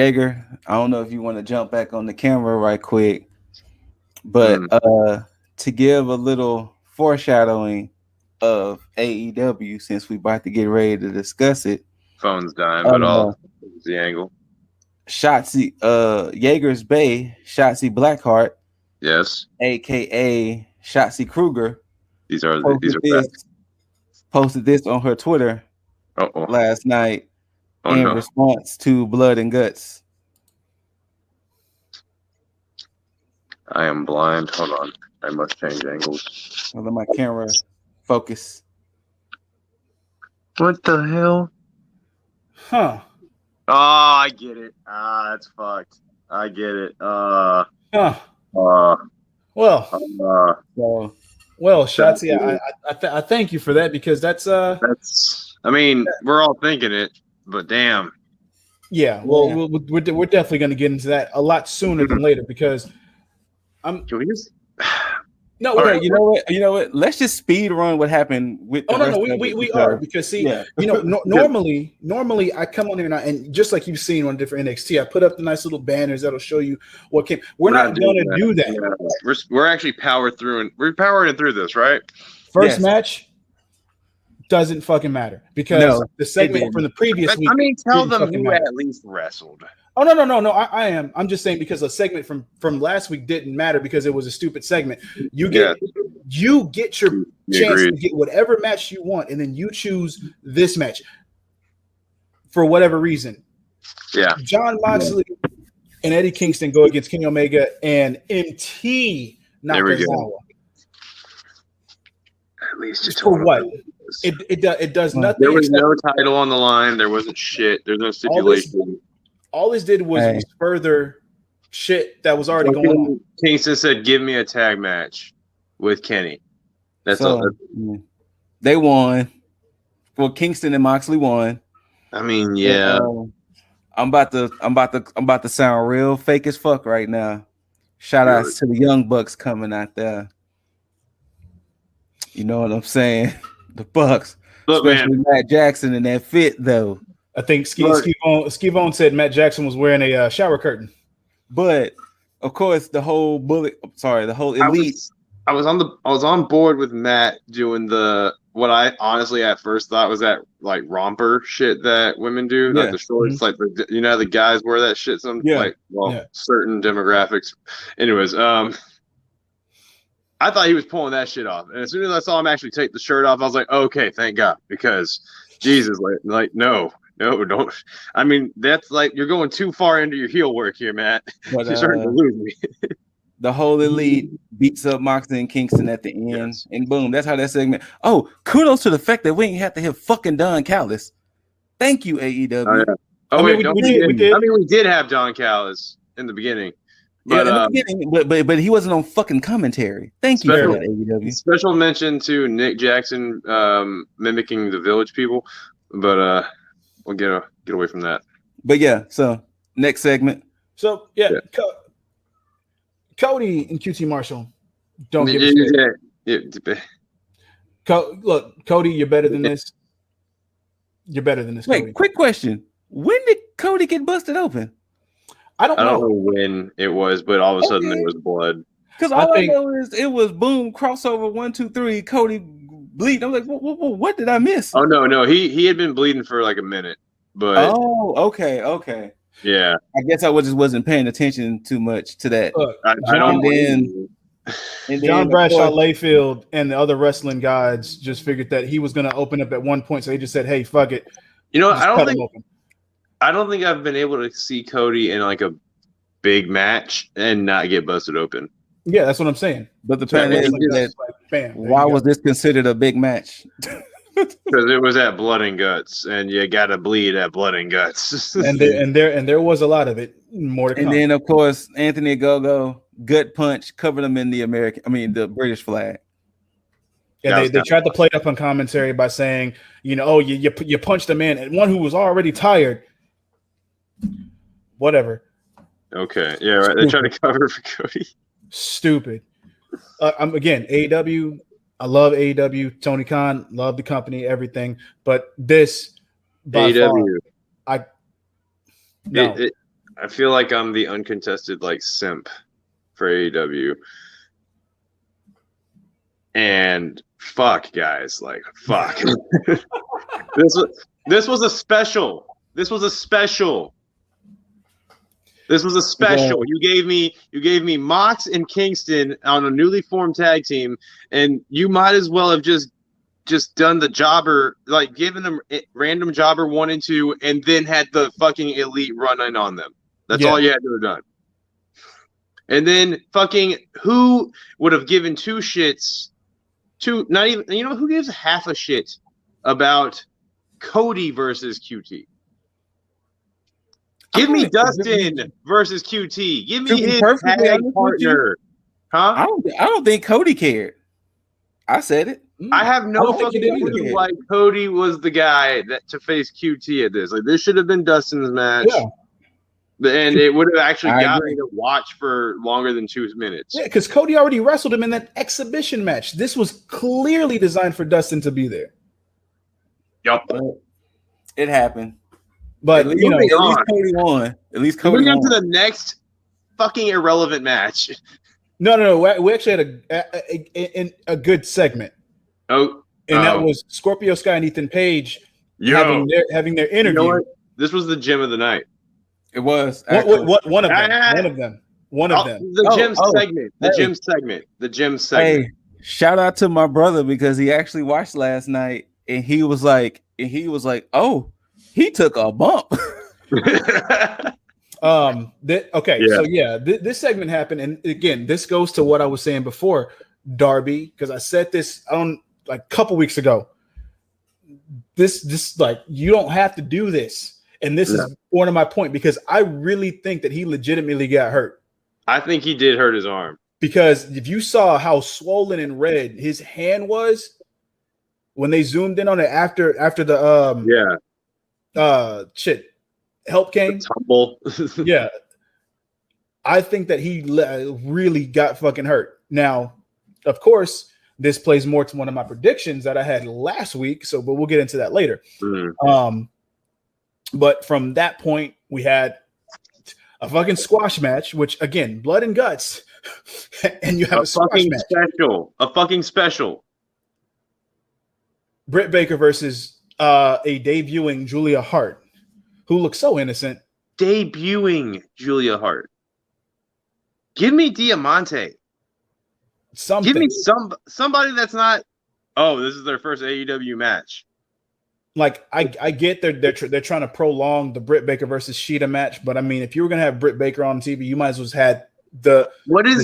Jaeger, I don't know if you want to jump back on the camera right quick, but Mm. to give a little foreshadowing of AEW, since we about to get ready to discuss it. Phone's dying, but Uh, all the angle. Shotzi, Jaeger's Bay, Shotzi Blackheart, Yes, aka Shotzi Kruger, these are posted this facts. posted this on her Twitter Oh last night in no, response to Blood and Guts. I am blind. Hold on, I must change angles. I'll let my camera focus. What the hell? Huh. Oh, I get it. That's fucked. I get it. Huh. Well, So, Shotzi, I thank you for that because that's. I mean, we're all thinking it, but damn. Yeah, well, we're definitely going to get into that a lot sooner than later because Can we just? No, okay, right. you know what? Let's just speed run what happened with. We are because see, normally I come on here and just like you've seen on different NXT, I put up the nice little banners that'll show you what came. We're not going to do that. Yeah. We're actually powering through this, right? First match doesn't fucking matter because the segment from the previous week. I mean, tell them who at least wrestled. Oh no! I am. I'm just saying because a segment from last week didn't matter because it was a stupid segment. You get your chance to get whatever match you want, and then you choose this match for whatever reason. Yeah. John Moxley and Eddie Kingston go against Kenny Omega and MT Nakazawa. At least just for what? It does nothing. There was no title on the line. There wasn't shit. There's no stipulation. All this did was further shit that was already going on. Kingston said, "Give me a tag match with Kenny." That's all. They won. Well, Kingston and Moxley won. I mean, yeah. And, I'm about to sound real fake as fuck right now. Shout outs to the Young Bucks coming out there. You know what I'm saying? The Bucks, especially Matt Jackson in that fit though. I think Skivone said Matt Jackson was wearing a shower curtain. But of course, the whole elite. I was on board with Matt doing what I honestly at first thought was that like romper shit that women do, like the shorts, like the guys wear that shit. Certain demographics. Anyways, I thought he was pulling that shit off, and as soon as I saw him actually take the shirt off, I was like, okay, thank God, because Jesus, like no, don't. I mean, that's like you're going too far into your heel work here, Matt. But, you're starting to lose me. The whole elite beats up Moxley and Kingston at the end, and boom, that's how that segment. Oh, kudos to the fact that we ain't have to have fucking Don Callis. Thank you, AEW. We did have Don Callis in the beginning. But, in the beginning, but he wasn't on fucking commentary. Thank you for that, AEW. Special mention to Nick Jackson mimicking the Village people, but we'll get away from that. But yeah, so next segment. So Cody and QT Marshall don't give a shit. Look, Cody, you're better than this. You're better than this. Wait, Cody. Quick question: when did Cody get busted open? I don't know when it was, but all of a sudden there was blood. Because all I know is it was boom, crossover 1, 2, 3, Cody bleed. I'm like, what did I miss? Oh no, he had been bleeding for like a minute, but okay. Yeah, I guess I just wasn't paying attention too much to that. John Bradshaw Layfield and the other wrestling guys just figured that he was going to open up at one point, so they just said, "Hey, fuck it." You know, I don't think I've been able to see Cody in like a big match and not get busted open. Yeah, that's what I'm saying. But the point is why was this considered a big match? Because it was at Blood and Guts, and you got to bleed at Blood and Guts. and there was a lot of it. More to come. And then of course Anthony Ogogo gut punch covered him in the British flag. Yeah, they tried to play it up on commentary by saying, you punched a man, and one who was already tired. Whatever. Okay. Yeah, right. They tried to cover for Cody. Stupid. Again, AEW. I love AEW. Tony Khan, love the company, everything. But this, by AEW, far, I feel like I'm the uncontested like simp for AEW. And fuck, guys, like fuck. This was a special. This was a special. You gave me Mox and Kingston on a newly formed tag team, and you might as well have just done the jobber, like given them random jobber 1 and 2, and then had the fucking elite running on them. That's all you had to have done. And then fucking who would have given two shits? Not even, you know, who gives half a shit about Cody versus QT? Give me Dustin versus QT. Give me his tag partner. Huh? I don't think Cody cared. I said it. I have no fucking clue why Cody was the guy to face QT at this. Like, this should have been Dustin's match. Yeah. And it would have actually got me to watch for longer than 2 minutes. Yeah, because Cody already wrestled him in that exhibition match. This was clearly designed for Dustin to be there. Yup. It happened. But, at least Cody won. At least Cody won. Moving on to the next fucking irrelevant match. No. We actually had a good segment. Oh. And that was Scorpio Sky and Ethan Page having their interview. You know, this was the gem of the night. It was. One of them. The gym segment. The gym segment. Hey, shout out to my brother because he actually watched last night and he was like, oh, he took a bump. This segment happened, and again, this goes to what I was saying before, Darby, because I said this on like a couple weeks ago. This like, you don't have to do this. And this is one of my point, because I really think that he legitimately got hurt. I think he did hurt his arm. Because if you saw how swollen and red his hand was when they zoomed in on it after the help came. The tumble. Yeah. I think that he really got fucking hurt. Now, of course, this plays more to one of my predictions that I had last week. But we'll get into that later. But from that point, we had a fucking squash match, which again, blood and guts, and you have a squash match. A fucking special. Britt Baker versus a debuting Julia Hart, who looks so innocent. Debuting Julia Hart. Give me Diamante. Something. Give me somebody that's not. Oh, this is their first AEW match. Like, I get they're trying to prolong the Britt Baker versus Sheeta match, but I mean, if you were gonna have Britt Baker on TV, you might as well have had the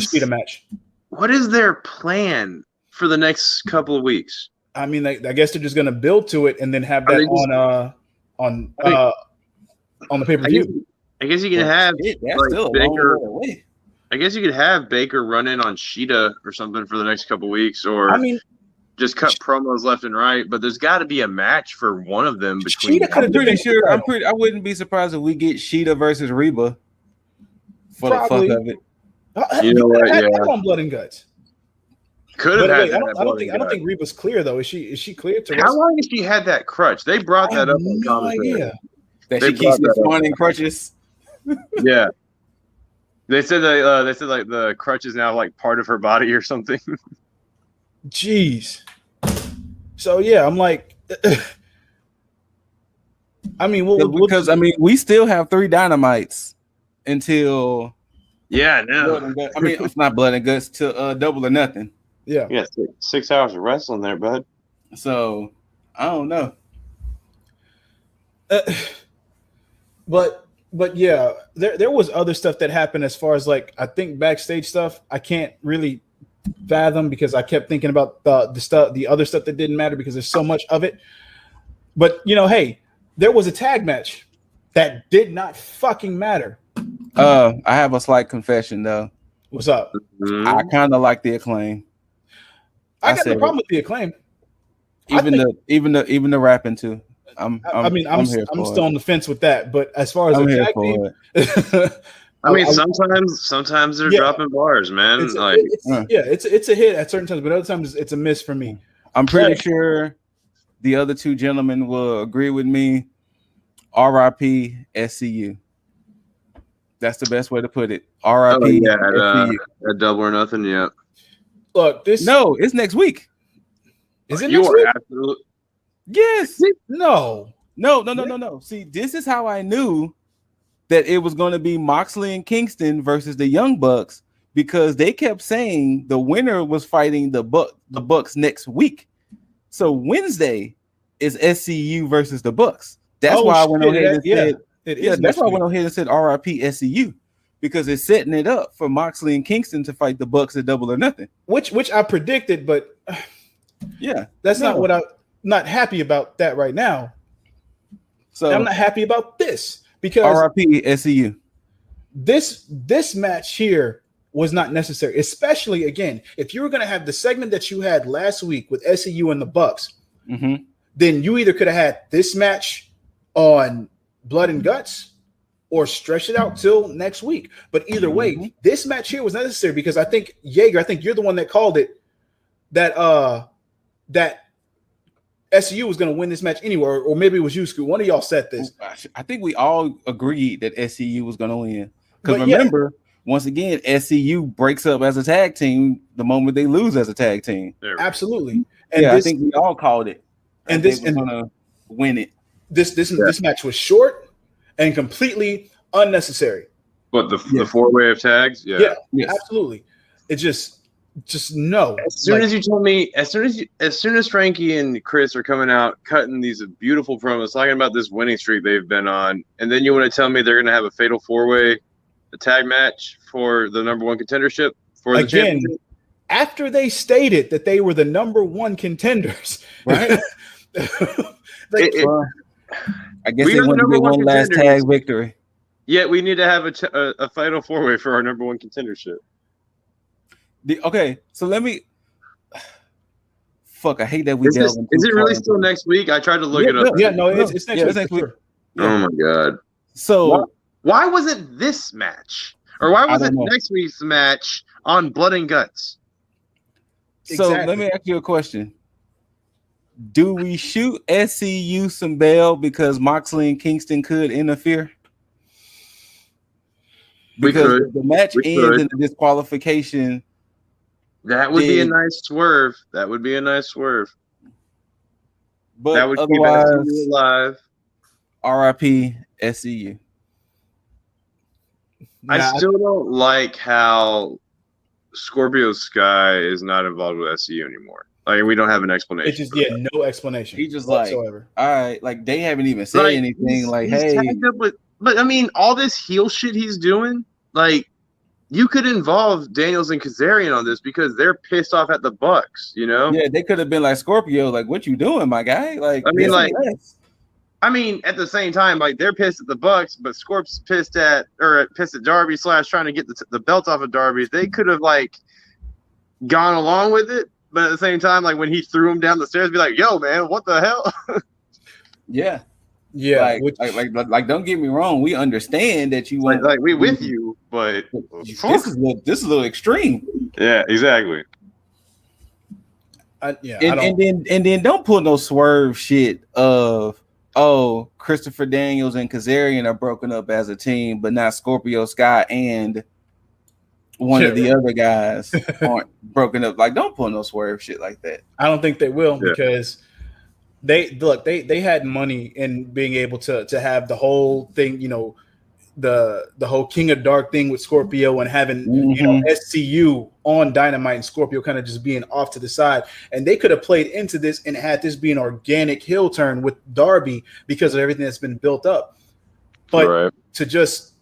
Sheeta match. What is their plan for the next couple of weeks? I mean, I guess they're just gonna build to it and then have that on the pay-per-view. I guess you can have Baker. I guess you could have Baker run in on Sheeta or something for the next couple of weeks, or I mean, just cut promos left and right, but there's got to be a match for one of them between. I'm pretty sure. I wouldn't be surprised if we get Sheeta versus Reba for the fuck of it. You know what? Yeah, on blood and guts. Could have had. I don't think Reba's clear though. Is she clear to? How long has she had that crutch? They brought that up on commentary. That she keeps responding crutches. Yeah. They said like the crutch is now like part of her body or something. Jeez. So yeah, I'm like, I mean, we still have 3 Dynamites until no. I mean, it's not blood and guts till Double or Nothing. Yeah. 6 hours of wrestling there, bud. So I don't know. But yeah, there was other stuff that happened as far as like, I think backstage stuff I can't really fathom because I kept thinking about the other stuff that didn't matter because there's so much of it. But hey, there was a tag match that did not fucking matter. I have a slight confession though. What's up? I kind of like the Acclaim. I got no problem with the Acclaim. Even the rapping too. I'm still on the fence with that, but as far as the tag team, I mean, sometimes they're dropping bars, man. It's a hit at certain times, but other times it's a miss for me. I'm pretty sure the other 2 gentlemen will agree with me. R.I.P. SCU. That's the best way to put it. Oh, R.I.P. yeah, SCU. at Double or Nothing. Yeah. Look, this No, it's next week. is it You next are week? absolutely. Yes. No. No. See, this is how I knew that it was going to be Moxley and Kingston versus the Young Bucks, because they kept saying the winner was fighting the Bucks next week. So Wednesday is SCU versus the Bucks. That's why I went on ahead and said, that's why I went on ahead and said RIP SCU, because it's setting it up for Moxley and Kingston to fight the Bucks at Double or Nothing. Which I predicted, but that's not what I'm not happy about that right now. So I'm not happy about this because RIP SCU. This match here was not necessary, especially again, if you were going to have the segment that you had last week with SCU and the Bucks, then you either could have had this match on Blood and Guts or stretch it out till next week. But either way, this match here was necessary because I think Jaeger, I think you're the one that called it that SCU was going to win this match anywhere, or maybe it was you, Scoot. One of y'all said this. I think we all agreed that SCU was going to win. Because remember, once again, SCU breaks up as a tag team the moment they lose as a tag team. Absolutely. And I think we all called it. And this was going to win it. This match was short and completely unnecessary. But the 4-way of tags? Yeah, absolutely. It just no. As soon as you told me, as soon as Frankie and Chris are coming out cutting these beautiful promos talking about this winning streak they've been on, and then you want to tell me they're going to have a fatal 4-way tag match for the number 1 contendership for the championship? After they stated that they were the number 1 contenders, right? I guess they want to get one last tag victory. Yeah, we need to have a fatal 4-way for our number 1 contendership. Okay, so let me. Fuck, I hate that we. Is it really still next week? I tried to look it up. Yeah, no, it's next week. Oh my god! So why wasn't this match, or why was it next week's match on Blood and Guts? So let me ask you a question: do we shoot SCU some bail because Moxley and Kingston could interfere? Because the match ends in a disqualification. That would be a nice swerve. But that would keep SCU alive. RIP SCU. I still don't like how Scorpio Sky is not involved with SCU anymore. Like, we don't have an explanation. It's just no explanation. He just whatsoever. All right, like they haven't even said anything. Like, he's hey, tagged up with, but I mean, all this heel shit he's doing, like. You could involve Daniels and Kazarian on this because they're pissed off at the Bucks, you know? Yeah, they could have been like, Scorpio, like, what you doing, my guy? Like, at the same time, like, they're pissed at the Bucks, but Scorp's pissed at Darby / trying to get the belt off of Darby. They could have like gone along with it, but at the same time, like when he threw him down the stairs, be like, "Yo, man, what the hell?" Yeah. Like, don't get me wrong. We understand that you want, like we with you, but this is a little extreme. Yeah, exactly. And then don't pull no swerve shit of Christopher Daniels and Kazarian are broken up as a team, but not Scorpio Sky and one of the other guys aren't broken up. Like, don't pull no swerve shit like that. I don't think they will because. They had money in being able to have the whole thing, you know, the whole King of Dark thing with Scorpio and having SCU on Dynamite and Scorpio kind of just being off to the side, and they could have played into this and had this be an organic heel turn with Darby because of everything that's been built up. But to just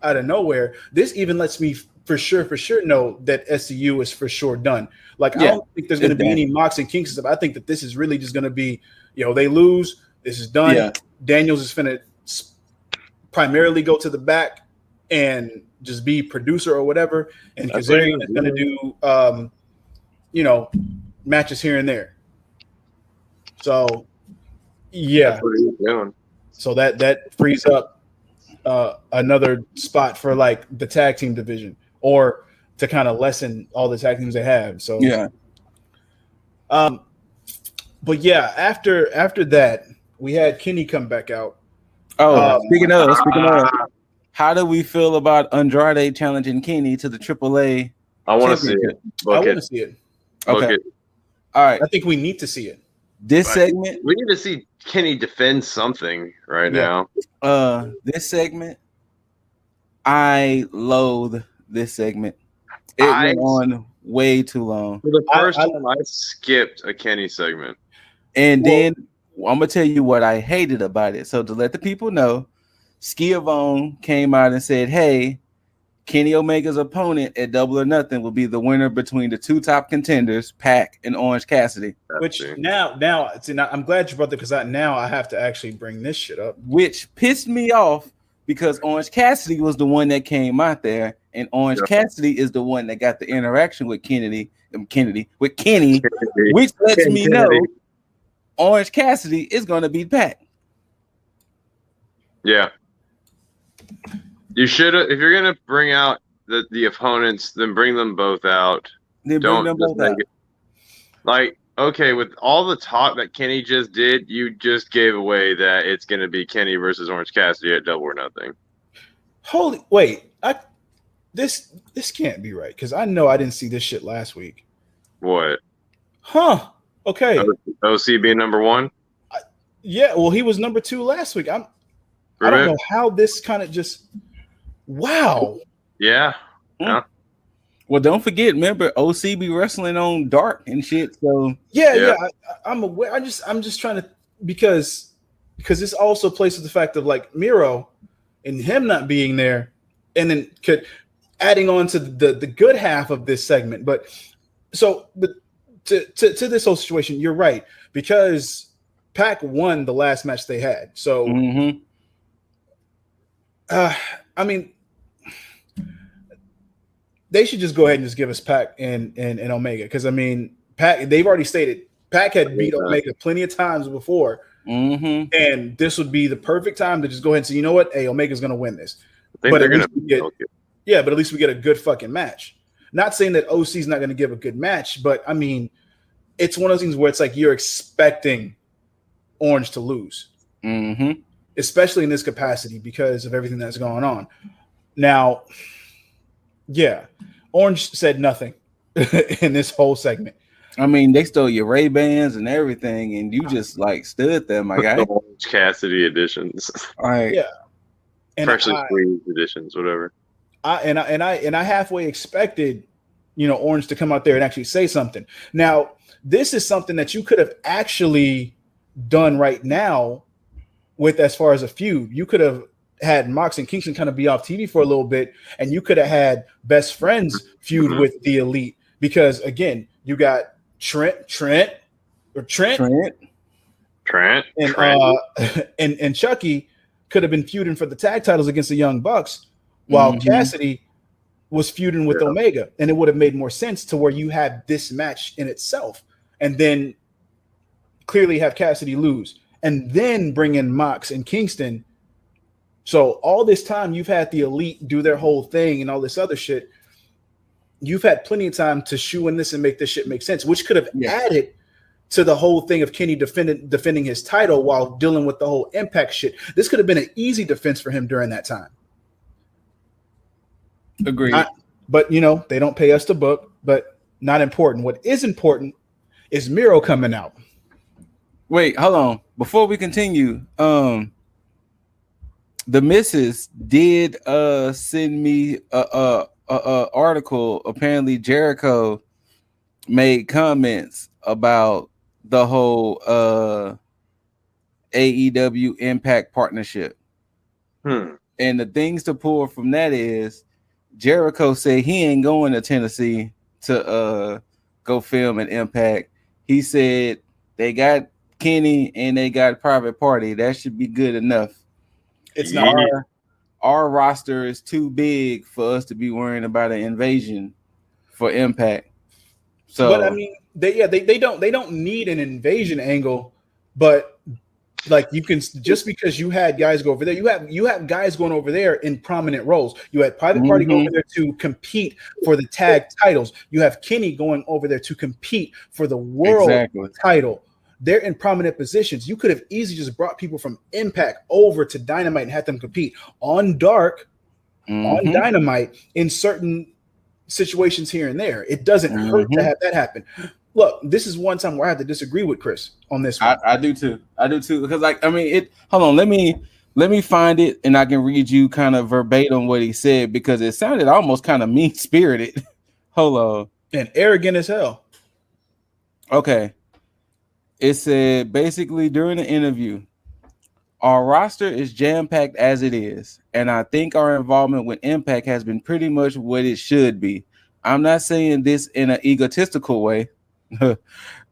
out of nowhere, this even lets me for sure know that SCU is for sure done. Like, I don't think there's going to be any Mox and Kinks stuff. I think that this is really just going to be, they lose. This is done. Yeah. Daniels is going to primarily go to the back and just be producer or whatever. And Kazarian is going to do, matches here and there. So, yeah. So that frees up another spot for like the tag team division or to kind of lessen all the tag teams they have. So but yeah, after that, we had Kenny come back out. Speaking of, How do we feel about Andrade challenging Kenny to the AAA? I want to see it. I want to see it. Okay. All right. I think we need to see it. This segment, we need to see Kenny defend something now. This segment, I loathe this segment. It went on way too long. For the first time, I skipped a Kenny segment. And then I'm gonna tell you what I hated about it. So to let the people know, Schiavone came out and said, "Hey, Kenny Omega's opponent at Double or Nothing will be the winner between the two top contenders, Pac and Orange Cassidy." Which now, I'm glad you brought that because now I have to actually bring this shit up. Which pissed me off because Orange Cassidy was the one that came out there, and Orange Cassidy is the one that got the interaction with Kenny, which lets me know Orange Cassidy is going to beat Pac. Yeah. You should have, if you're gonna bring out the opponents, then bring them both out. Like, okay, with all the talk that Kenny just did, you just gave away that it's gonna be Kenny versus Orange Cassidy at Double or Nothing. This can't be right because I know I didn't see this shit last week. What? Huh? Okay. OC being number one. Yeah. Well, he was number 2 last week. I don't know how this kind of just. Wow. Yeah. Well, don't forget. Remember, OC be wrestling on Dark and shit. So yeah. I'm aware. I'm just trying to because this also plays with the fact of like Miro and him not being there, and then adding on to the good half of this segment. But to this whole situation, you're right because Pac won the last match they had. So I mean. They should just go ahead and just give us Pac and Omega because I mean Pac. They've already stated Pac had beat Omega plenty of times before, and this would be the perfect time to just go ahead and say, you know what, hey, Omega's going to win this. But at least we get a good fucking match. Not saying that OC's not going to give a good match, but I mean, it's one of those things where it's like you're expecting Orange to lose, especially in this capacity because of everything that's going on now. Yeah, Orange said nothing in this whole segment. I mean, they stole your Ray-Bans and everything, and you just like stood there, my guy. Orange Cassidy editions. All right. Yeah. And freshly squeezed editions, whatever. I halfway expected, Orange to come out there and actually say something. Now, this is something that you could have actually done right now with as far as a feud. You could have had Mox and Kingston kind of be off TV for a little bit, and you could have had Best Friends feud with the Elite because again, you got Trent, and Chucky could have been feuding for the tag titles against the Young Bucks, while Cassidy was feuding with Omega, and it would have made more sense to where you had this match in itself, and then clearly have Cassidy lose, and then bring in Mox and Kingston. So all this time you've had the Elite do their whole thing and all this other shit. You've had plenty of time to shoe in this and make this shit make sense, which could have added to the whole thing of Kenny defending his title while dealing with the whole Impact shit. This could have been an easy defense for him during that time. Agreed. But, they don't pay us to book, but not important. What is important is Miro coming out. Wait, hold on. Before we continue, the missus did send me a article. Apparently, Jericho made comments about the whole AEW Impact partnership. And the things to pull from that is Jericho said he ain't going to Tennessee to go film an Impact. He said they got Kenny and they got Private Party. That should be good enough. It's not our roster is too big for us to be worrying about an invasion for Impact. So, but I mean, they don't need an invasion angle, but like you can just because you had guys go over there, you have guys going over there in prominent roles. You had Private Party go over there to compete for the tag titles. You have Kenny going over there to compete for the world title. They're in prominent positions. You could have easily just brought people from Impact over to Dynamite and had them compete on Dark on Dynamite in certain situations here and there. It doesn't hurt to have that happen. Look, this is one time where I have to disagree with Chris on this one. I do too. Because hold on, let me find it and I can read you kind of verbatim what he said because it sounded almost kind of mean spirited. Hold on. And arrogant as hell. Okay. It said basically during the interview, our roster is jam-packed as it is, and I think our involvement with Impact has been pretty much what it should be. I'm not saying this in an egotistical way, but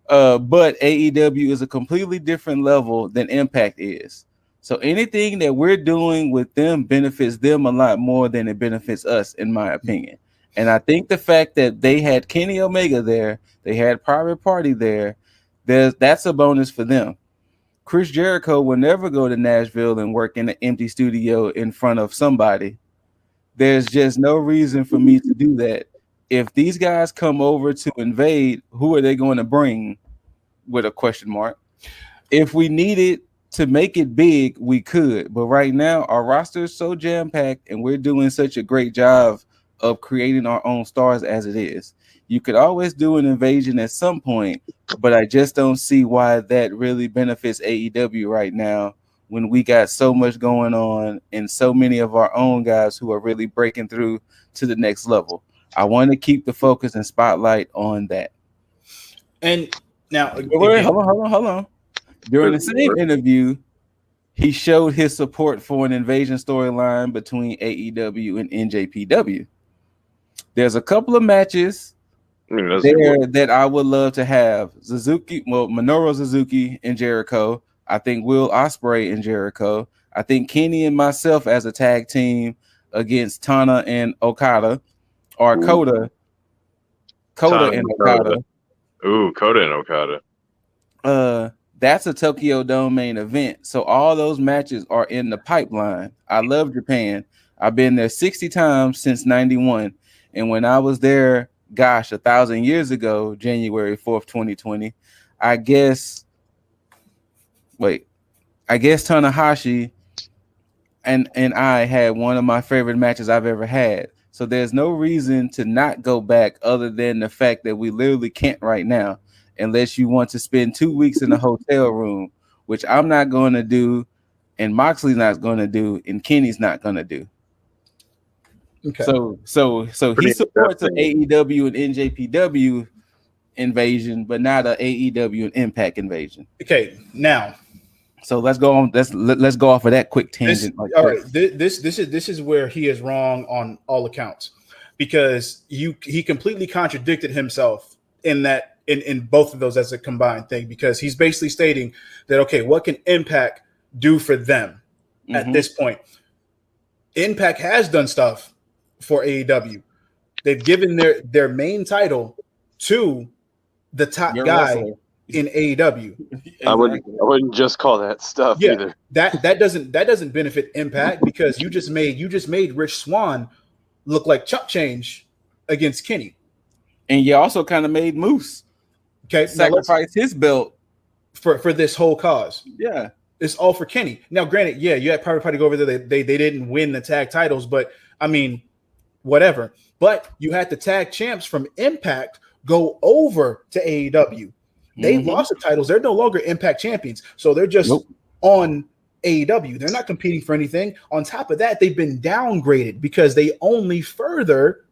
AEW is a completely different level than Impact is. So anything that we're doing with them benefits them a lot more than it benefits us, in my opinion. And I think the fact that they had Kenny Omega there, they had Private Party there, that's a bonus for them. Chris Jericho will never go to Nashville and work in an empty studio in front of somebody. There's just no reason for me to do that. If these guys come over to invade, who are they going to bring? With a question mark. If we needed to make it big, we could. But right now, our roster is so jam-packed and we're doing such a great job of creating our own stars as it is. You could always do an invasion at some point, but I just don't see why that really benefits AEW right now when we got so much going on and so many of our own guys who are really breaking through to the next level. I want to keep the focus and spotlight on that. And now, hold on. During the same interview, he showed his support for an invasion storyline between AEW and NJPW. There's a couple of matches there that I would love to have. Minoru Suzuki and Jericho. I think Will Ospreay and Jericho. I think Kenny and myself as a tag team against Tana and Okada, or Kota and Okada. Ooh, Kota and Okada. That's a Tokyo Dome main event. So all those matches are in the pipeline. I love Japan. I've been there 60 times since 91. And when I was there, 1,000 years ago, January 4th, 2020, I guess Tanahashi and I had one of my favorite matches I've ever had. So there's no reason to not go back other than the fact that we literally can't right now, unless you want to spend 2 weeks in a hotel room, which I'm not going to do, and Moxley's not going to do, and Kenny's not going to do. Okay. So he supports an AEW and NJPW invasion, but not an AEW and Impact invasion. Okay, now. So let's go on. Let's go off of that quick tangent. All right, this is where he is wrong on all accounts, because he completely contradicted himself in that in both of those as a combined thing, because he's basically stating that, okay, what can Impact do for them at this point? Impact has done stuff for AEW. They've given their main title to the top guy in AEW. I wouldn't just call that stuff either. That doesn't benefit Impact, because you just made Rich Swann look like chump change against Kenny. And you also kind of made Moose sacrifice his belt for this whole cause. Yeah. It's all for Kenny. Now, granted, you had Private Party go over there. They didn't win the tag titles, but I mean, whatever. But you had the tag champs from Impact go over to AEW. They lost the titles. They're no longer Impact champions. So they're just on AEW. They're not competing for anything. On top of that, they've been downgraded because they only further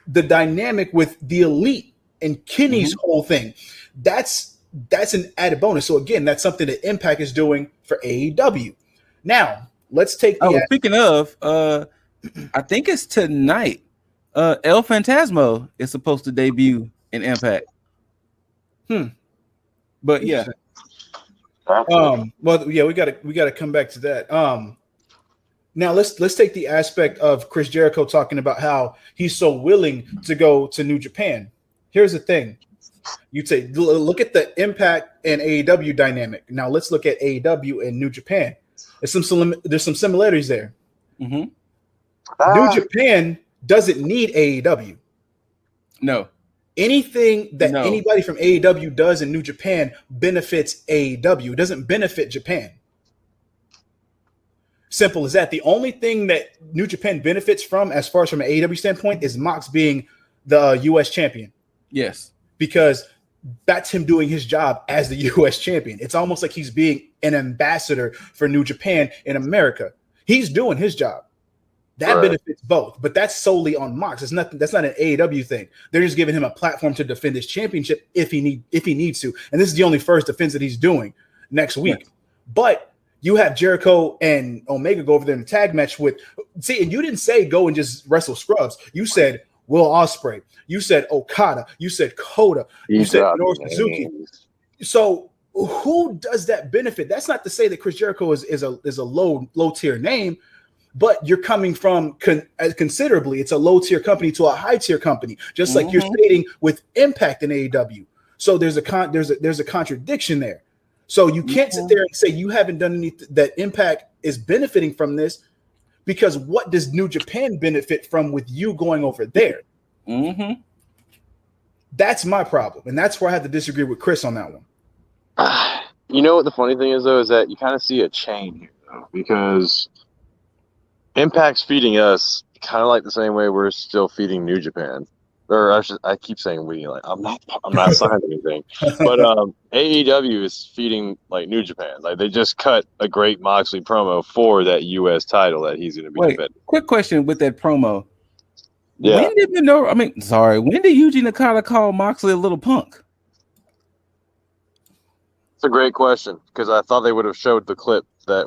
the dynamic with the Elite and Kenny's whole thing. That's an added bonus. So again, that's something that Impact is doing for AEW. Now, let's take speaking of, I think it's tonight. El Phantasmo is supposed to debut in Impact. But yeah. Well, yeah, we gotta come back to that. Now let's take the aspect of Chris Jericho talking about how he's so willing to go to New Japan. Here's the thing. You take look at the Impact and AEW dynamic. Now let's look at AEW and New Japan. There's some similarities there. New Japan doesn't need AEW. No. Anything that anybody from AEW does in New Japan benefits AEW. It doesn't benefit Japan. Simple as that. The only thing that New Japan benefits from, as far as from an AEW standpoint, is Mox being the U.S. champion. Yes. Because that's him doing his job as the U.S. champion. It's almost like he's being an ambassador for New Japan in America. He's doing his job. That benefits both, but that's solely on Mox. It's nothing. That's not an AEW thing. They're just giving him a platform to defend his championship if he needs to. And this is the only first defense that he's doing next week. Yes. But you have Jericho and Omega go over there in a tag match with. See, and you didn't say go and just wrestle scrubs. You said Will Ospreay. You said Okada. You said Kota. You said Minoru Suzuki. So who does that benefit? That's not to say that Chris Jericho is a low tier name. But you're coming from considerably. It's a low tier company to a high tier company, just like you're stating with Impact in AEW. So there's a contradiction there. So you can't sit there and say you haven't done anything, that Impact is benefiting from this, because what does New Japan benefit from with you going over there? Mm-hmm. That's my problem, and that's where I had to disagree with Chris on that one. You know what the funny thing is, though, is that you kind of see a chain here, though, because Impact's feeding us kind of like the same way we're still feeding New Japan. Or I keep saying we, like I'm not signing anything. But AEW is feeding like New Japan. Like they just cut a great Moxley promo for that US title that he's going to be defending. Quick question with that promo. Yeah. When did Yuji Nakata call Moxley a little punk? It's a great question, because I thought they would have showed the clip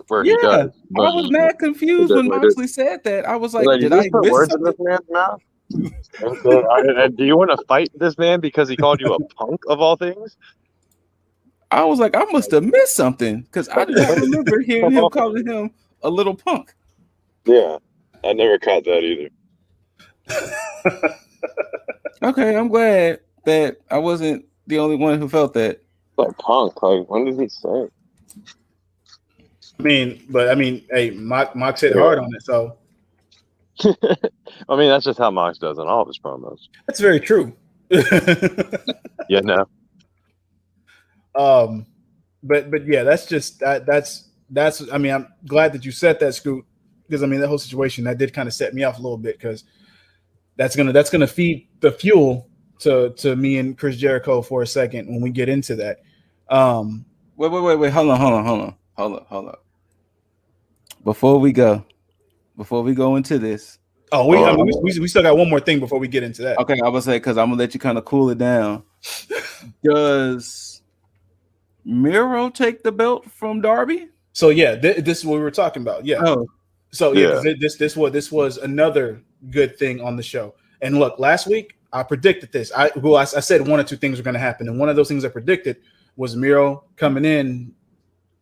where he does. I was mad confused when Moxley said that. I was like, did I put miss words something? in this man's mouth? And do you want to fight this man because he called you a punk of all things? I was like, I must have missed something, because I do not remember hearing him calling him a little punk. Yeah, I never caught that either. Okay, I'm glad that I wasn't the only one who felt that. Like punk, like when did he say? I mean, hey, Mox hit hard on it, so. I mean, that's just how Mox does in all of his promos. That's very true. Yeah, no. But yeah, that's. I mean, I'm glad that you said that, Scoot, because I mean that whole situation that did kind of set me off a little bit, because that's gonna feed the fuel to me and Chris Jericho for a second when we get into that. Wait, hold on. Before we go into this. We still got one more thing before we get into that. Okay, I was say, because I'm gonna let you kind of cool it down. Does Miro take the belt from Darby? So yeah, this is what we were talking about. Yeah. Oh. So yeah, this was another good thing on the show. And look, last week I predicted this. I said one or two things were going to happen, and one of those things I predicted was Miro coming in,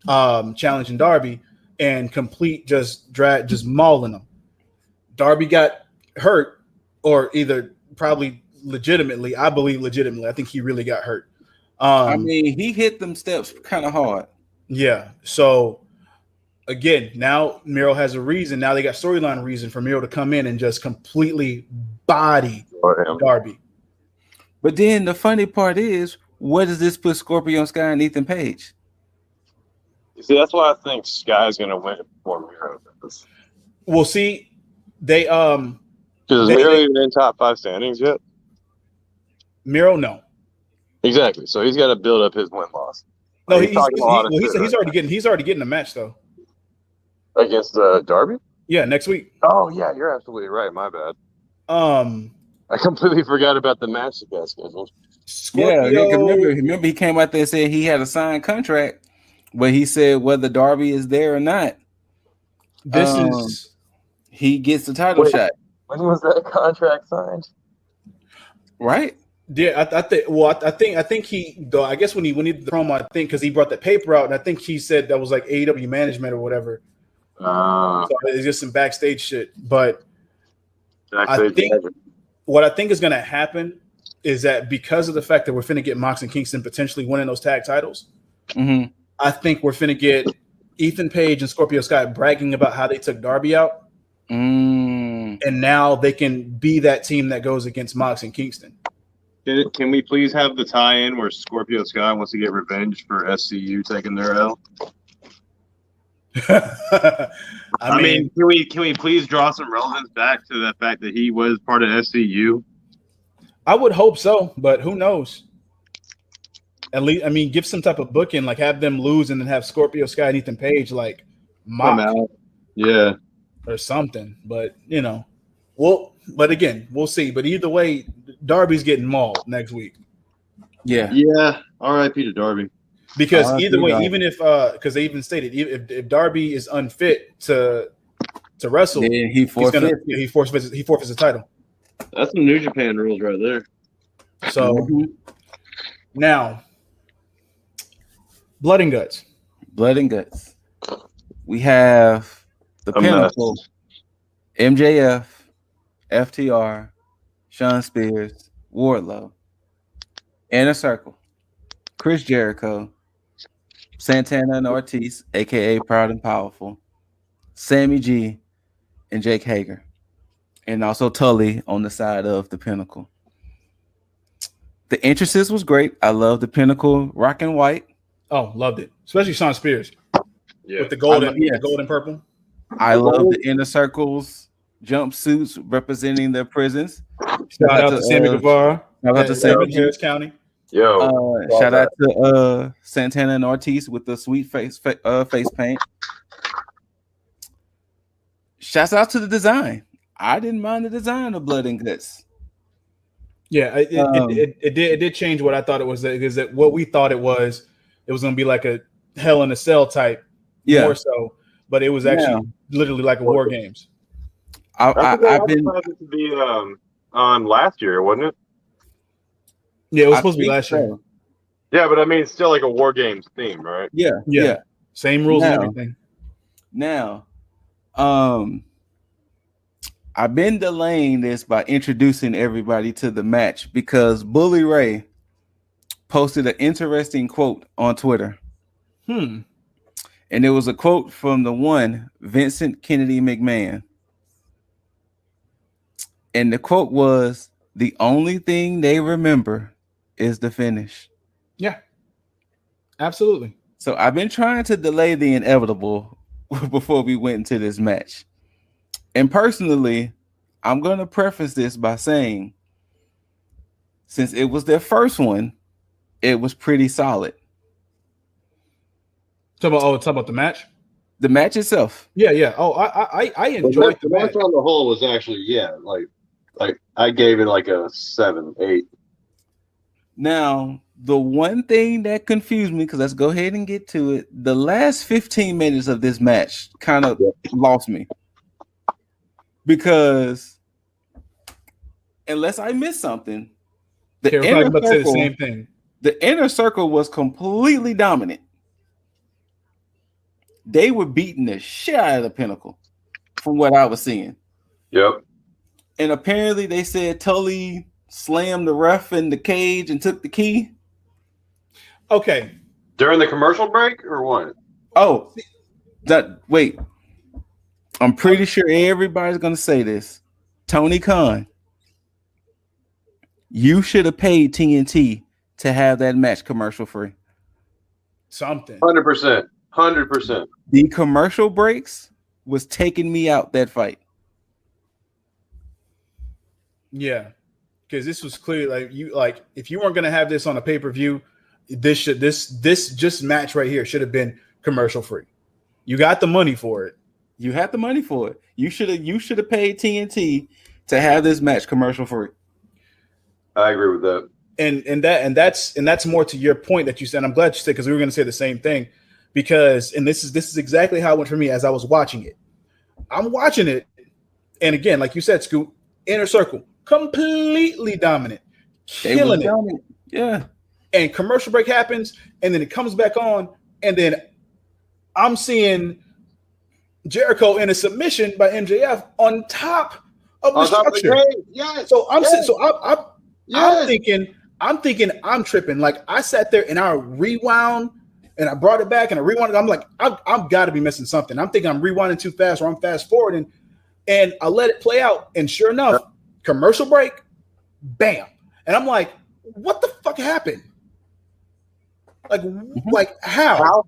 challenging Darby, and complete just mauling him. Darby got hurt, or either probably legitimately. I believe legitimately. I think he really got hurt. I mean, he hit them steps kind of hard. Yeah. So again, now Miro has a reason. Now they got storyline reason for Miro to come in and just completely body Darby. But then the funny part is, what does this put Scorpio Sky and Ethan Page? See, that's why I think Sky's going to win before Miro does. Well, see, they because Miro even in top 5 standings yet? Miro, no. Exactly. So he's got to build up his win-loss. No, he's already getting a match though. Against Darby? Yeah, next week. Oh yeah, you're absolutely right. My bad. I completely forgot about the match that got scheduled. Yeah, remember he came out there and said he had a signed contract, but he said whether Darby is there or not, he gets the title shot. When was that contract signed? Right. Yeah, I think. Well, I think he. Though I guess when he did the promo, I think because he brought the paper out, and I think he said that was like AEW management or whatever. So it's just some backstage shit. But what I think is going to happen is that because of the fact that we're finna get Mox and Kingston potentially winning those tag titles, I think we're finna get Ethan Page and Scorpio Sky bragging about how they took Darby out, and now they can be that team that goes against Mox and Kingston. Can we please have the tie-in where Scorpio Sky wants to get revenge for SCU taking their L? I mean, can we please draw some relevance back to the fact that he was part of SCU? I would hope so, but who knows? At least, I mean, give some type of booking, like have them lose and then have Scorpio Sky and Ethan Page like mock yeah, or something. But but again, we'll see. But either way, Darby's getting mauled next week. Yeah. R.I.P. to Darby. Because either way, even if because they even stated if Darby is unfit to wrestle, then he forfeits the title. That's some New Japan rules right there. So now, Blood and Guts. We have the Pinnacle, MJF, FTR, Shawn Spears, Wardlow, Inner Circle, Chris Jericho, Santana and Ortiz, aka Proud and Powerful, Sammy G, and Jake Hager, and also Tully on the side of the Pinnacle. The entrances was great. I love the Pinnacle rocking white. Oh, loved it, especially Shawn Spears. Yeah, with the golden purple. I love the Inner Circle's jumpsuits representing their prisons. Shout out to Sammy Guevara. Shout out to Sammy Harris County. Shout out to Santana and Ortiz with the sweet face paint. Shouts out to the design. I didn't mind the design of Blood and Guts. Yeah, it did change what I thought it was. Because what we thought it was going to be like a Hell in a Cell type, more so. But it was actually literally like a War Games. I've been to be on last year, wasn't it? Yeah, it was supposed to be last year. Yeah, but I mean, it's still like a War Games theme, right? Yeah. Same rules and everything. Now, I've been delaying this by introducing everybody to the match because Bully Ray posted an interesting quote on Twitter. And it was a quote from the one Vincent Kennedy McMahon. And the quote was, "The only thing they remember is the finish." Yeah, absolutely. So I've been trying to delay the inevitable before we went into this match. And personally, I'm going to preface this by saying, since it was their first one, it was pretty solid. Talk about the match? The match itself. Yeah. Oh, I enjoyed the match. On the whole was actually, like I gave it like a 7, 8. Now, the one thing that confused me, because let's go ahead and get to it, the last 15 minutes of this match kind of lost me. Because unless I missed something, the Inner Circle was completely dominant. They were beating the shit out of the Pinnacle from what I was seeing. Yep. And apparently they said Tully slammed the ref in the cage and took the key. Okay. During the commercial break or what? Oh, wait. I'm pretty sure everybody's going to say this. Tony Khan, you should have paid TNT to have that match commercial free. Something. 100%. 100%. The commercial breaks was taking me out that fight. Yeah, because this was clearly if you weren't going to have this on a pay-per-view, this match right here should have been commercial free. You got the money for it. You had the money for it. You should have paid TNT to have this match commercial free. I agree with that. And that's more to your point that you said. I'm glad you said, because we were going to say the same thing. Because this is exactly how it went for me as I was watching it. I'm watching it, and again, like you said, Scoot, Inner Circle, completely dominant, killing it. Yeah. And commercial break happens, and then it comes back on, and then I'm seeing Jericho in a submission by MJF on top of the structure. Yes. So I'm thinking I'm tripping. Like, I sat there and I rewound. And I brought it back and I rewinded. I'm like, I've got to be missing something. I'm thinking I'm rewinding too fast, or I'm fast forwarding. And I let it play out. And sure enough, commercial break, bam. And I'm like, what the fuck happened? Like how?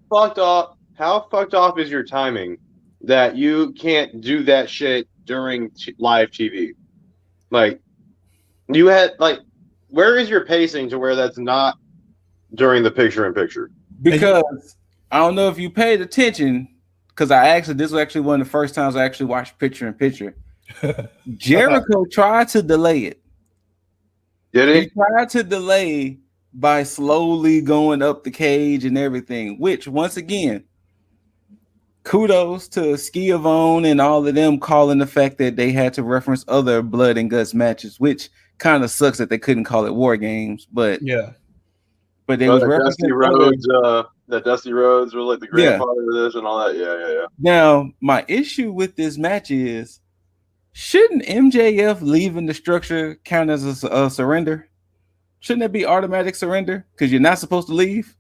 how fucked off is your timing that you can't do that shit during live TV? Like, you had, like, where is your pacing to where that's not during the picture-in-picture? Because I don't know if you paid attention, because this was actually one of the first times I actually watched picture-in-picture. Jericho tried to delay it. Did He he? tried to delay by slowly going up the cage and everything, which, once again, kudos to Skiavone and all of them calling the fact that they had to reference other blood and guts matches, which kind of sucks that they couldn't call it War Games, but yeah. But they was Dusty Rhodes, that Dusty Rhodes was like the grandfather of this and all that. Yeah. Now, my issue with this match is, shouldn't MJF leaving the structure count as a surrender? Shouldn't that be automatic surrender? Because you're not supposed to leave?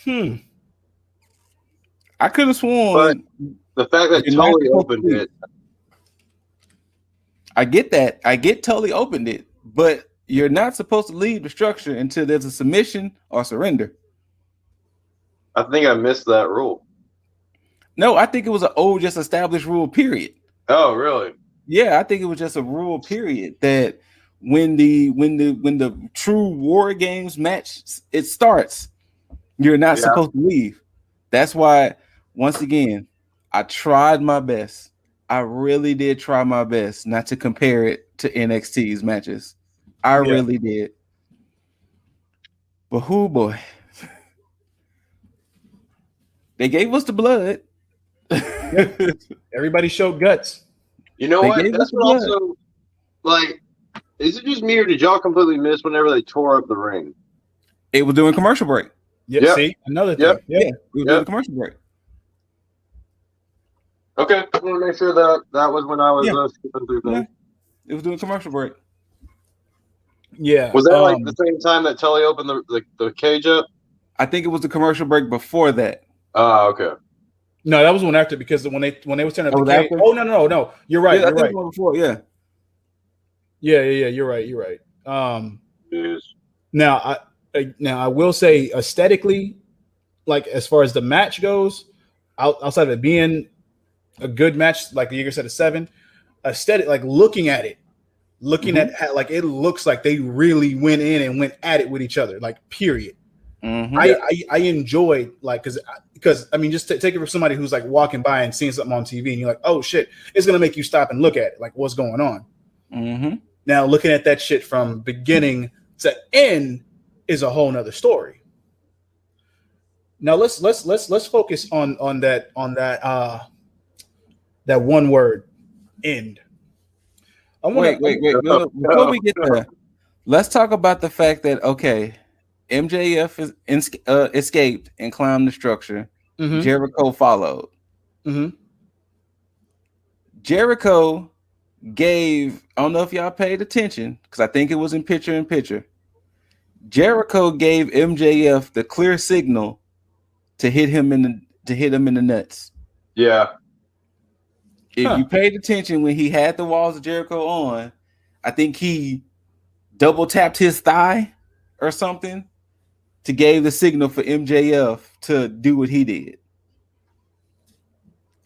I could have sworn. But the fact that Tully opened it. I get that. I get Tully opened it. But you're not supposed to leave the structure until there's a submission or surrender. I think I missed that rule. No, I think it was an old, just established rule, period. Oh, really? Yeah, I think it was just a rule, period, that when the true War Games match it starts, you're not supposed to leave. That's why, once again, I tried my best. I really did try my best not to compare it to NXT's matches. I really did. But who boy? They gave us the blood. Everybody showed guts. You know what? That's what also, like, is it just me or did y'all completely miss whenever they tore up the ring? It was doing commercial break. Yeah, see? Another thing. Yeah. It was doing commercial break. Okay. I want to make sure that was when I was skipping through things. It was doing commercial break. Yeah. Was that like the same time that Tully opened the cage up? I think it was the commercial break before that. Oh, okay. No, that was one after, because when they was turning up the cage. After? Oh no. You're right. Yeah, you're right. One before, yeah. Yeah. You're right. Now I will say, aesthetically, like, as far as the match goes, outside of it being a good match, like the Jaeger said, a 7, aesthetic, like looking at it, at, like, it looks like they really went in and went at it with each other, like, period. I enjoyed, like, because I mean, just take it from somebody who's like walking by and seeing something on TV and you're like, oh shit, it's gonna make you stop and look at it, like, what's going on. Now looking at that shit from beginning to end is a whole nother story. Now let's focus on that one word, end. Wait. Before we get there, let's talk about the fact that, okay, MJF escaped and climbed the structure. Jericho followed. Jericho gave, I don't know if y'all paid attention, because I think it was in picture. Jericho gave MJF the clear signal to hit him in the nuts. Yeah. If you paid attention when he had the walls of Jericho on, I think he double tapped his thigh or something to give the signal for MJF to do what he did.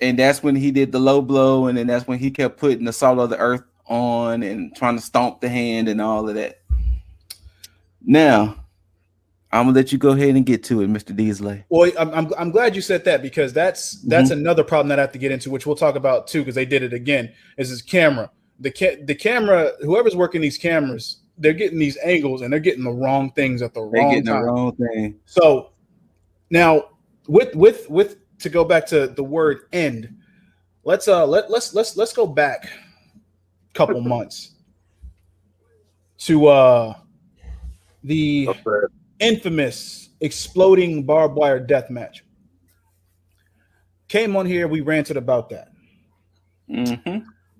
And that's when he did the low blow, and then that's when he kept putting the salt of the earth on and trying to stomp the hand and all of that. Now, I'm gonna let you go ahead and get to it, Mr. Deasley. Well, I'm glad you said that, because that's another problem that I have to get into, which we'll talk about too, because they did it again. Is this camera? The camera, whoever's working these cameras, they're getting these angles and they're getting the wrong things at the wrong time. The wrong thing. So now, with to go back to the word end, let's go back a couple months to the infamous exploding barbed wire death match. Came on here, we ranted about that.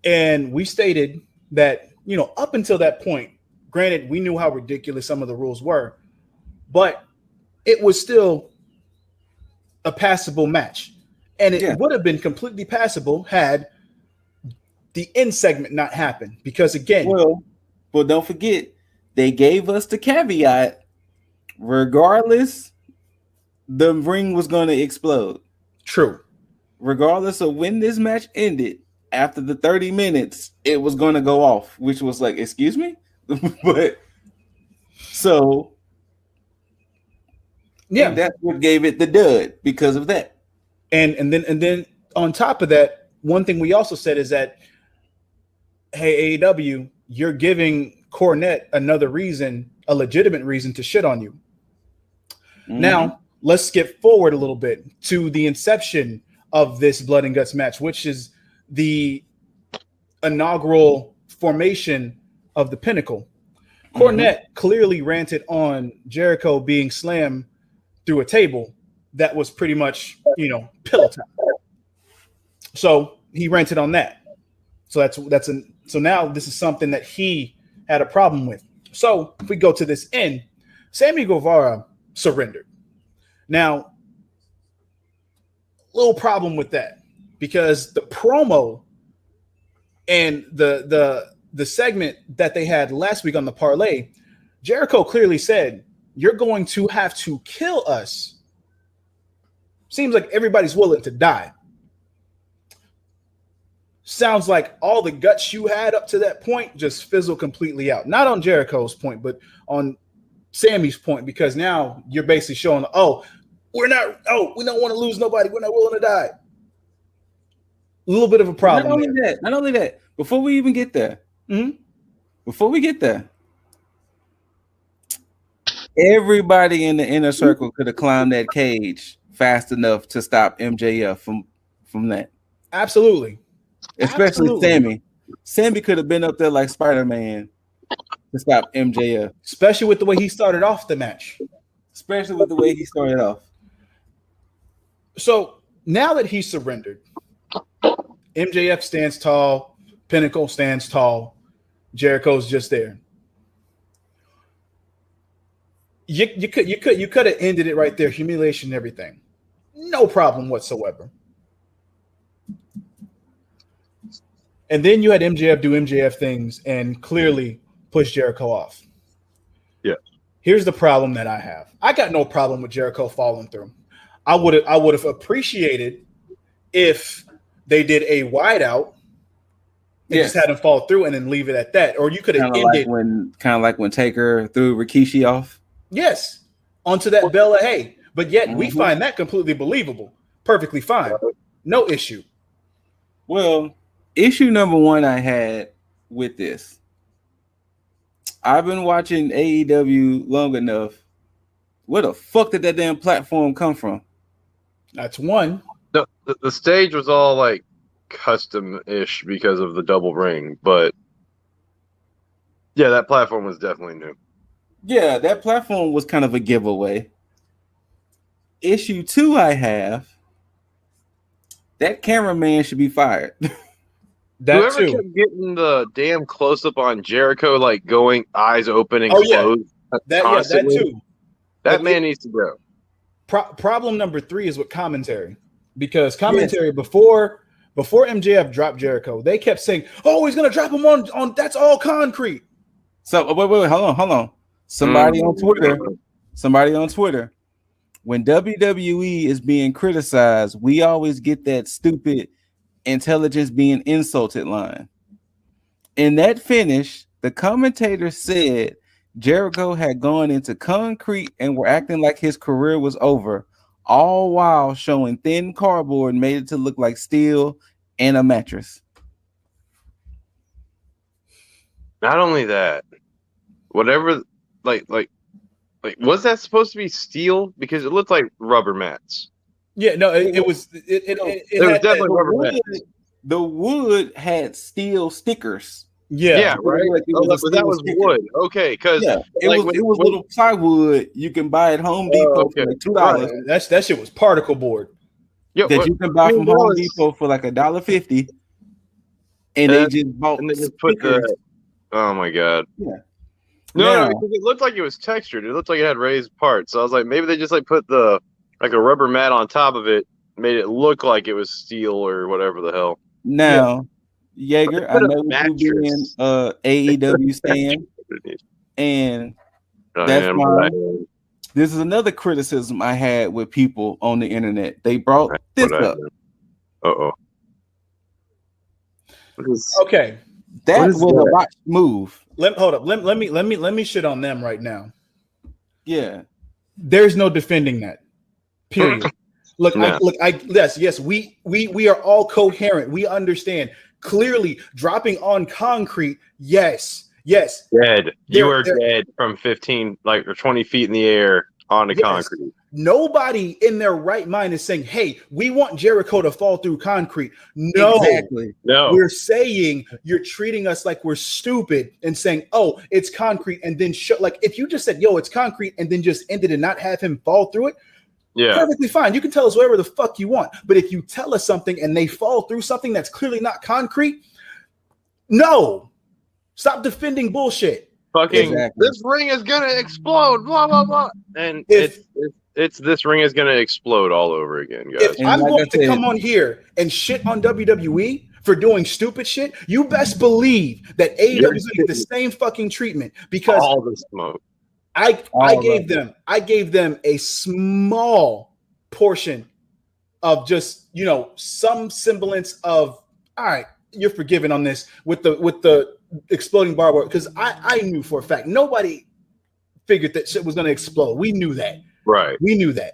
And we stated that, up until that point, granted, we knew how ridiculous some of the rules were, but it was still a passable match. And it would have been completely passable had the end segment not happened. Because again, well, don't forget, they gave us the caveat, regardless, the ring was going to explode. True. Regardless of when this match ended, after the 30 minutes, it was going to go off, which was like, excuse me? But so yeah, and that's what gave it the dud because of that. And then on top of that, one thing we also said is that, hey, AEW, you're giving Cornette another reason, a legitimate reason to shit on you. Mm-hmm. Now, let's skip forward a little bit to the inception of this Blood and Guts match, which is the inaugural formation of the Pinnacle. Cornette clearly ranted on Jericho being slammed through a table that was pretty much, pillow time. So he ranted on that. So so now this is something that he had a problem with. So if we go to this end, Sammy Guevara surrendered. Now, little problem with that because the promo and the segment that they had last week on the parlay, Jericho clearly said, "You're going to have to kill us." Seems like everybody's willing to die. Sounds like all the guts you had up to that point just fizzled completely out. Not on Jericho's point, but on Sammy's point, because now you're basically showing, we don't want to lose nobody. We're not willing to die. A little bit of a problem. Not only that, before we even get there, everybody in the inner circle could have climbed that cage fast enough to stop MJF from that. Absolutely. Especially Sammy. Sammy could have been up there like Spider-Man to stop MJF. Especially with the way he started off the match. So now that he surrendered, MJF stands tall, Pinnacle stands tall, Jericho's just there. You could have ended it right there, humiliation and everything. No problem whatsoever. And then you had MJF do MJF things and clearly push Jericho off. Yeah. Here's the problem that I have. I got no problem with Jericho falling through. I would have appreciated if they did a wide out and just had him fall through and then leave it at that. Or you could have ended kind of like when Taker threw Rikishi off. Yes. Onto that Bella Hay. But yet we find that completely believable. Perfectly fine. No issue. Well, issue number one I had with this. I've been watching AEW long enough. Where the fuck did that damn platform come from? That's one. The stage was all like custom-ish because of the double ring, but yeah, that platform was definitely new. Yeah, that platform was kind of a giveaway. Issue two I have, that cameraman should be fired. Whoever kept getting the damn close-up on Jericho, like going eyes open and closed. That too. That man needs to go. Problem number 3 is with commentary. Because commentary before MJF dropped Jericho, they kept saying, "Oh, he's gonna drop him on that's all concrete." So wait, hold on. Somebody on Twitter, when WWE is being criticized, we always get that stupid intelligence being insulted line. In that finish, the commentator said Jericho had gone into concrete and were acting like his career was over, all while showing thin cardboard made it to look like steel and a mattress. Not only that, whatever, like, was that supposed to be steel? Because it looked like rubber mats. Yeah, no, it was. It was definitely rubber mats. The wood had steel stickers. Yeah, right. Like that was sticker. Wood. Okay, because it was little plywood you can buy at Home Depot for like $2. Right. That shit was particle board. You can buy from Home Depot for like $1.50. And they just bought and they just put the. Oh my god. Yeah. No, because it looked like it was textured. It looked like it had raised parts. So I was like, maybe they just like put a rubber mat on top of it, made it look like it was steel or whatever the hell. Now, Jaeger, I know you be in AEW stand, and that's fine. This is another criticism I had with people on the internet. They brought this up. Uh-oh. Okay. That was a botched move. Hold up. Let me shit on them right now. Yeah. There's no defending that. Period. Look, yes, we are all coherent. We understand. Clearly, dropping on concrete, yes. Dead. You are dead from 15, or 20 feet in the air onto concrete. Nobody in their right mind is saying, hey, we want Jericho to fall through concrete. No. Exactly. No. We're saying you're treating us like we're stupid and saying, oh, it's concrete, and then if you just said, yo, it's concrete, and then just ended and not have him fall through it, perfectly fine. You can tell us whatever the fuck you want. But if you tell us something and they fall through something that's clearly not concrete, no. Stop defending bullshit. This ring is gonna explode, blah blah blah. And it's this ring is gonna explode all over again, guys. If I'm going to come on here and shit on WWE for doing stupid shit, you best believe that AEW is getting the same fucking treatment, because all the smoke. I gave them a small portion of just, some semblance of, all right, you're forgiven on this with the exploding barbed wire, because I knew for a fact nobody figured that shit was going to explode. We knew that. Right. We knew that.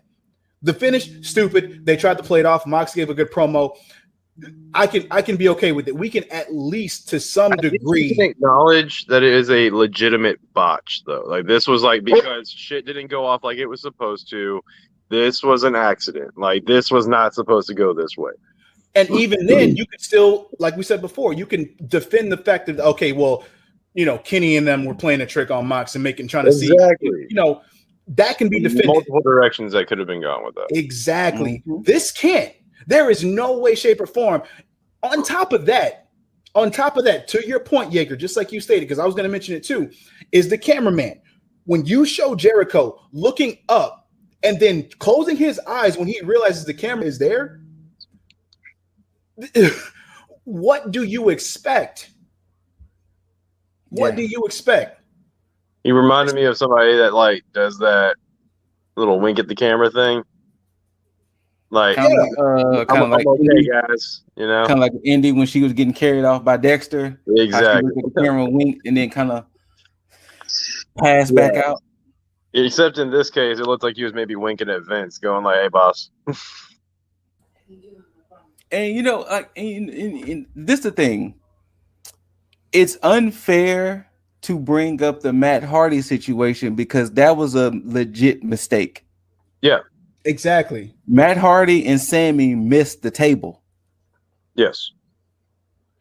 The finish, stupid. They tried to play it off. Mox gave a good promo. I can be okay with it. We can at least to some degree we can acknowledge that it is a legitimate botch, though. Like, this was because shit didn't go off like it was supposed to. This was an accident. Like, this was not supposed to go this way. And even then, you could still, like we said before, you can defend the fact that, okay, well, Kenny and them were playing a trick on Mox and trying to see, that can be defended. Multiple directions that could have been gone with that. Exactly. Mm-hmm. This can't. There is no way, shape, or form. On top of that, to your point, Jaeger, just like you stated, because I was going to mention it too, is the cameraman. When you show Jericho looking up and then closing his eyes when he realizes the camera is there, what do you expect? What do you expect? He reminded me of somebody that does that little wink at the camera thing. Kind of like okay, guys, kind of like Indy when she was getting carried off by Dexter. Exactly. The camera winked and then kind of passed back out. Except in this case, it looked like he was maybe winking at Vince, going like, "Hey, boss." And and this is the thing. It's unfair to bring up the Matt Hardy situation because that was a legit mistake. Yeah. Exactly. Matt Hardy and Sammy missed the table. Yes.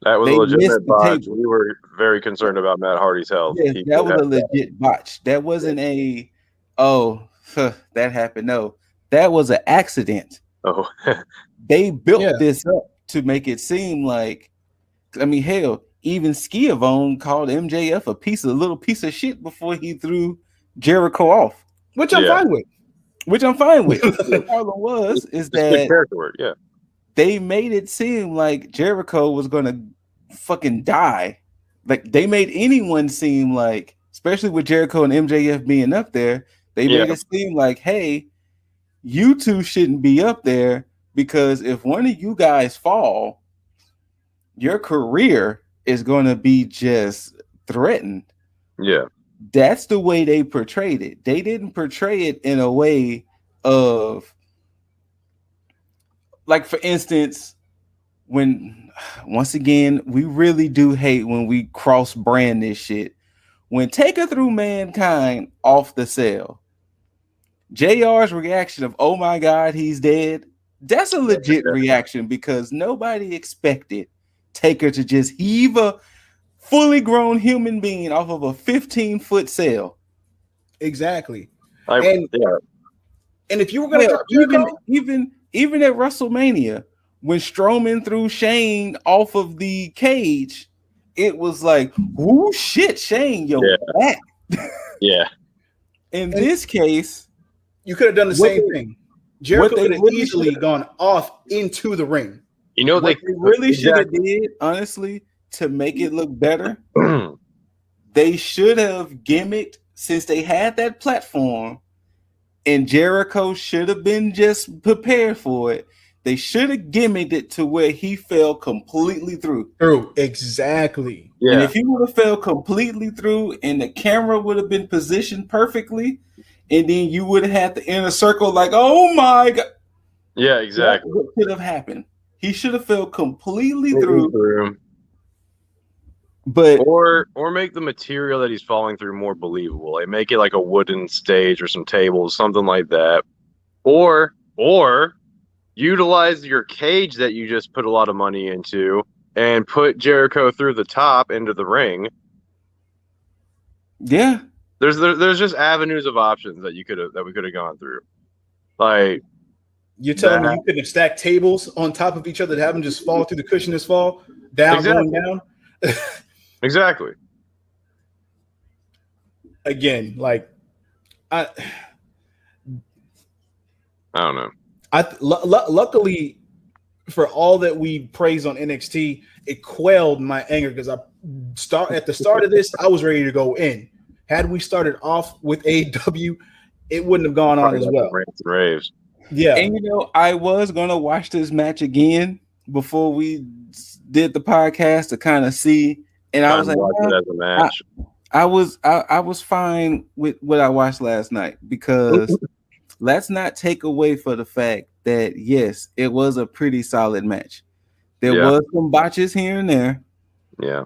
That was a legitimate botch. We were very concerned about Matt Hardy's health. Yes, that was a legit botch. That wasn't that happened. No, that was an accident. Oh. They built this up to make it seem like, hell, even Schiavone called MJF a little piece of shit before he threw Jericho off. Which I'm fine with. The problem was that character work, they made it seem like Jericho was gonna fucking die. Like, they made anyone seem like, especially with Jericho and MJF being up there, they made it seem like, hey, you two shouldn't be up there, because if one of you guys fall, your career is going to be just threatened. Yeah. That's the way they portrayed it. They didn't portray it in a way of, like, for instance, once again, we really do hate when we cross brand this shit. When Taker threw Mankind off the cell, JR's reaction of, oh my God, he's dead, that's a legit reaction, because nobody expected Taker to just heave a fully grown human being off of a 15-foot cell. Exactly. And if you were going to even at WrestleMania, when Strowman threw Shane off of the cage, it was like, "Whoo, shit, Shane, yo, back." In this case, you could have done the same thing. Jericho could have easily gone off into the ring. They really should have did, honestly, to make it look better. They should have gimmicked, since they had that platform, And Jericho should have been just prepared for it. They should have gimmicked it to where he fell completely through. Exactly. Yeah. And if he would have fell completely through and the camera would have been positioned perfectly, and then you would have had the inner circle like, oh my God. Yeah, exactly. What could have happened? He should have fell completely through. But or make the material that he's falling through more believable. Like make it like a wooden stage or some tables, something like that. Or utilize your cage that you just put a lot of money into and put Jericho through the top into the ring. Yeah. There's just avenues of options that we could have gone through. Like you're telling me you could have stacked tables on top of each other to have them just fall through the cushion, this fall down, exactly. going down. Exactly. Again, like I don't know. Luckily for all that we praise on NXT, it quelled my anger because at the start of this, I was ready to go in. Had we started off with AEW, it wouldn't have gone on as well. Rants and raves. Yeah. And I was gonna watch this match again before we did the podcast to kind of see. And I was like, it as a match. I was fine with what I watched last night because let's not take away for the fact that yes, it was a pretty solid match. There was some botches here and there. Yeah.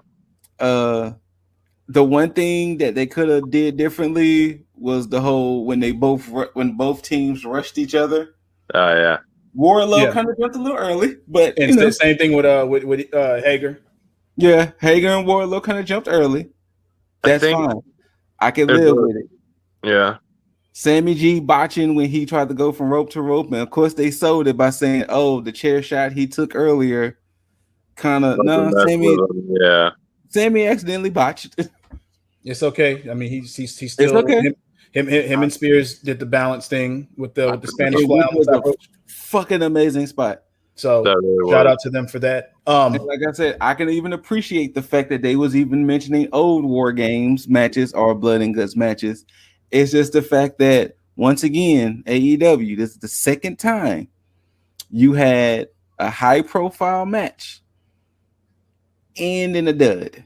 The one thing that they could have did differently was the whole when both teams rushed each other. Oh yeah. Wardlow kind of jumped a little early, but and the same thing with Hager. Yeah, Hager and Wardlow kind of jumped early. That's fine. I can live with it. Yeah. Sammy G botching when he tried to go from rope to rope, and of course they sold it by saying, "Oh, the chair shot he took earlier." Kind of Sammy. Yeah. Sammy accidentally botched. It's okay. I mean, he's still okay. Him and Spears did the balance thing with the Spanish fly. Was a fucking amazing spot. So really shout out to them for that. Like I said, I can even appreciate the fact that they was even mentioning old War Games matches or Blood and Guts matches. It's just the fact that once again, AEW, this is the second time you had a high profile match and in a dud.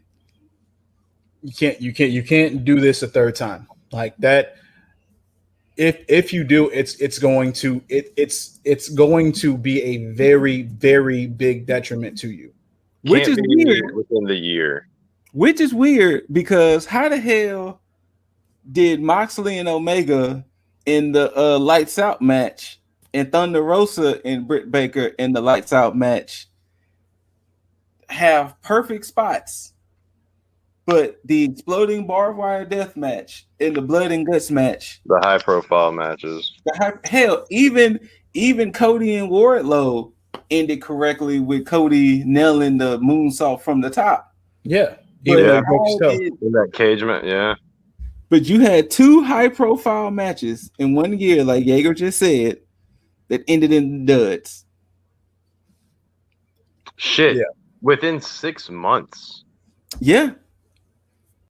You can't do this a third time like that. If you do, it's going to be a very, very big detriment to you. Which is weird within the year. Which is weird because how the hell did Moxley and Omega in the Lights Out match and Thunder Rosa and Britt Baker in the Lights Out match have perfect spots, but the exploding barbed wire death match and the Blood and Guts match, the high profile matches, even Cody and Wardlow ended correctly with Cody nailing the moonsault from the top. Yeah, in that cage match. Yeah, but you had two high profile matches in 1 year, like Jaeger just said, that ended in duds. Shit. Yeah. Within 6 months. Yeah.